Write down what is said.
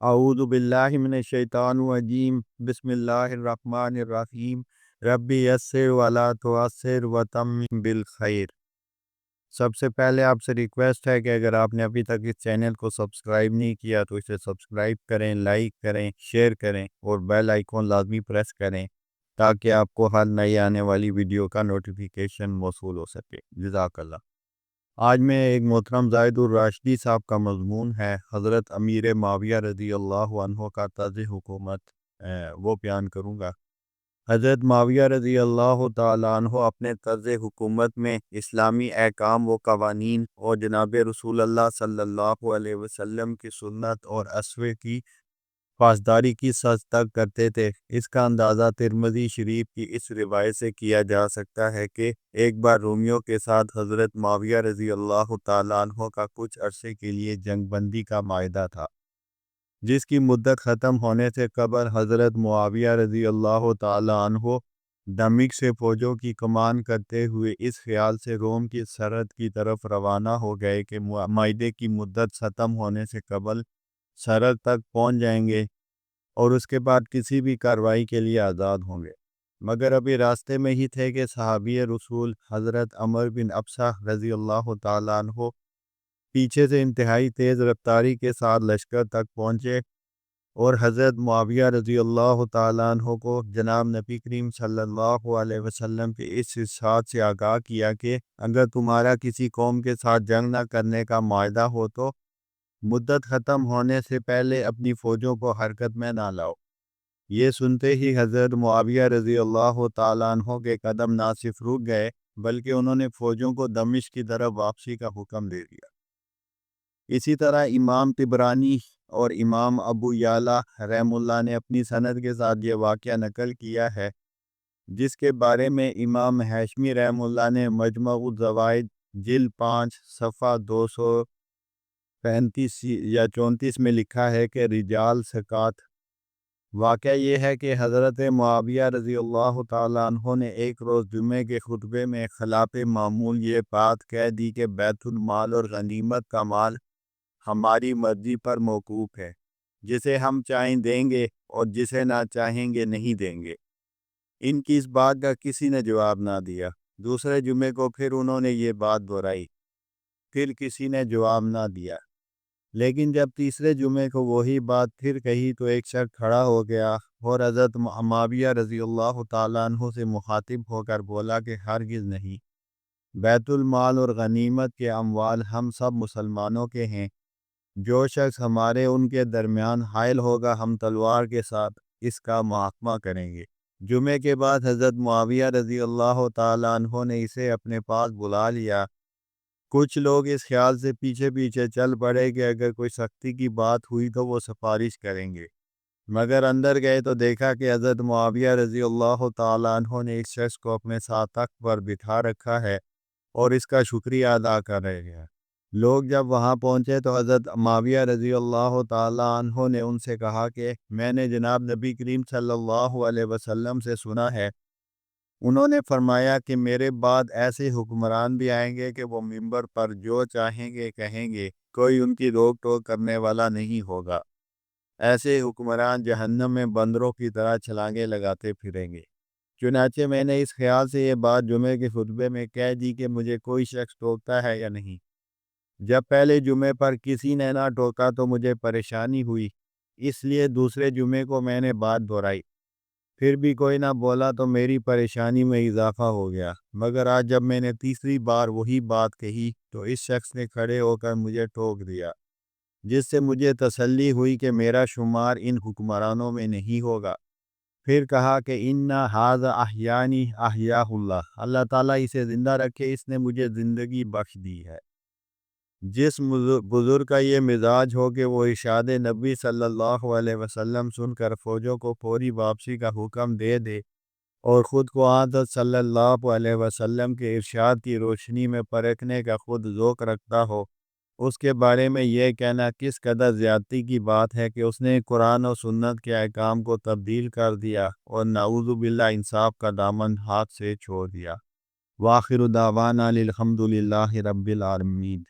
अऊज़ु बिल्लाहि मिनश शैतानिर रजीम बिस्मिल्लाहिर रहमानिर रहीम रब्बी यस्सिर वला तुअस्सिर वतम्मिम बिल खैर। सबसे पहले आपसे रिक्वेस्ट है कि अगर आपने अभी तक इस चैनल को सब्सक्राइब नहीं किया तो इसे सब्सक्राइब करें, लाइक करें, शेयर करें और बेल आइकॉन लाजमी प्रेस करें ताकि आपको हर नई आने वाली वीडियो का नोटिफिकेशन मौसूल हो सके। जज़ाकल्लाह। आज मैं एक मोहतरम ज़ाहिदुर राशिदी साहब का मज़मून है हज़रत अमीर माविया रज़ी अल्लाह अन्हु का तर्ज़ हुकूमत वो बयान करूँगा। हज़रत माविया रज़ी अल्लाह ताला अन्हु अपने तर्ज़ हुकूमत में इस्लामी अहकाम व क़वानीन और जनाब रसूल अल्लाह सल्लल्लाहु अलैहि वसल्लम की सुन्नत और असवे की पासदारी की सच तक करते थे। इसका अंदाज़ा तिरमिज़ी शरीफ की इस रिवायत से किया जा सकता है कि एक बार रोमियों के साथ हज़रत माविया रज़ी अल्लाह ताला अन्हु का कुछ अरसे के लिए जंग बंदी का मायदा था, जिसकी मुद्दत ख़त्म होने से कबल हज़रत मुआविया रज़ी अल्लाह ताला अन्हु दमिश्क से फ़ौजों की कमान करते हुए इस ख्याल से रोम की सरहद की तरफ रवाना हो गए कि मायदे की मुद्दत ख़त्म होने से कबल सरहद तक पहुँच जाएंगे और उसके बाद किसी भी कार्रवाई के लिए आज़ाद होंगे। मगर अभी रास्ते में ही थे कि सहाबी रसूल हज़रत अमर बिन अबसा रज़ी अल्लाह ताला अन्हु पीछे से इंतहाई तेज़ रफ्तारी के साथ लश्कर तक पहुँचे और हज़रत मुआविया रज़ी अल्लाह ताला अन्हु को जनाब नबी करीम सल्लल्लाहु अलैहि वसल्लम के इस इरशाद से आगाह किया कि अगर तुम्हारा किसी कौम के साथ जंग न करने का मायदा हो तो मुद्दत ख़त्म होने से पहले अपनी फ़ौजों को हरकत में ना लाओ। ये सुनते ही हज़रत मुआविया रज़ी अल्लाह ताला अन्हु के कदम ना सिर्फ रुक गए बल्कि उन्होंने फ़ौजों को दमिश्क की तरफ वापसी का हुक्म दे दिया। इसी तरह इमाम तिबरानी और इमाम अबू याला रहमुल्लाह ने अपनी सनद के साथ ये वाक़या नकल किया है, जिसके बारे में इमाम हाशमी रहमुल्लाह ने मजमउज़ ज़वाइद जिल्द 5 सफ़ा 235 या 34 में लिखा है कि रिजाल सकात। वाक़या ये है कि हज़रत मुआविया रज़ी अल्लाह ताला अन्हु ने एक रोज़ जुमे के खुतबे में खिलाफ़ मामूल ये बात कह दी कि बैतुल माल और गनीमत का माल हमारी मर्ज़ी पर मौकूफ़ है, जिसे हम चाहें देंगे और जिसे ना चाहेंगे नहीं देंगे। इनकी इस बात का किसी ने जवाब ना दिया। दूसरे जुमे को फिर उन्होंने ये बात दोहराई, फिर किसी ने जवाब ना दिया। लेकिन जब तीसरे जुमे को वही बात फिर कही तो एक शख्स खड़ा हो गया और हज़रत माविया रज़ी अल्लाह ताला अन्हु से मुखातिब होकर बोला कि हरगिज़ नहीं, बैतुल माल और गनीमत के अमवाल हम सब मुसलमानों के हैं। जो शख्स हमारे उनके दरमियान हाइल होगा हम तलवार के साथ इसका मुहाकमा करेंगे। जुमे के बाद हज़रत मुआविया रज़ी अल्लाह ताला अन्हु ने इसे अपने पास बुला लिया। कुछ लोग इस ख्याल से पीछे पीछे चल पड़े कि अगर कोई सख्ती की बात हुई तो वो सिफारिश करेंगे, मगर अंदर गए तो देखा कि हज़रत मुआविया रज़ी अल्लाह ताला अन्हु ने इस शख्स को अपने साथ तख्त पर बिठा रखा है और इसका शुक्रिया अदा कर रहे हैं। लोग जब वहाँ पहुँचे तो हज़रत मुआविया रज़ी अल्लाह ताला अन्हु ने उनसे कहा कि मैंने जनाब नबी करीम सल्लल्लाहु अलैहि वसल्लम से सुना है, उन्होंने फरमाया कि मेरे बाद ऐसे हुक्मरान भी आएंगे कि वो मिंबर पर जो चाहेंगे कहेंगे, कोई उनकी रोक टोक करने वाला नहीं होगा। ऐसे हुक्मरान जहन्नम में बंदरों की तरह छलांगे लगाते फिरेंगे। चुनाचे मैंने इस ख्याल से ये बात जुमे के खुतबे में कह दी कि मुझे कोई शख्स टोकता है या नहीं। जब पहले जुमे पर किसी ने ना टोका तो मुझे परेशानी हुई, इसलिए दूसरे जुमे को मैंने बात दोहराई। फिर भी कोई ना बोला तो मेरी परेशानी में इजाफा हो गया। मगर आज जब मैंने तीसरी बार वही बात कही तो इस शख्स ने खड़े होकर मुझे टोक दिया, जिससे मुझे तसल्ली हुई कि मेरा शुमार इन हुक्मरानों में नहीं होगा। फिर कहा कि इन्ना हाज़ा अहयानी अहयाहुल्लाह, अल्लाह ताला इसे ज़िंदा रखे, इसने मुझे ज़िंदगी बख्श दी है। जिस बुज़ुर्ग का ये मिजाज हो कि वो इरशाद नबी सल्लल्लाहु अलैहि वसल्लम सुनकर फ़ौजों को फौरी वापसी का हुक्म दे दे और ख़ुद को हज़रत सल्लल्लाहु अलैहि वसल्लम के इरशाद की रोशनी में परखने का ख़ुद ज़ौक़ रखता हो, उसके बारे में यह कहना किस कदर ज़्यादती की बात है कि उसने कुरान और सुन्नत के अहकाम को तब्दील कर दिया और नाऊज़ु बिल्लाह इंसाफ का दामन हाथ से छोड़ दिया। वाखिरु दावाना अनिल हम्दुलिल्लाहि रब्बिल आलमीन।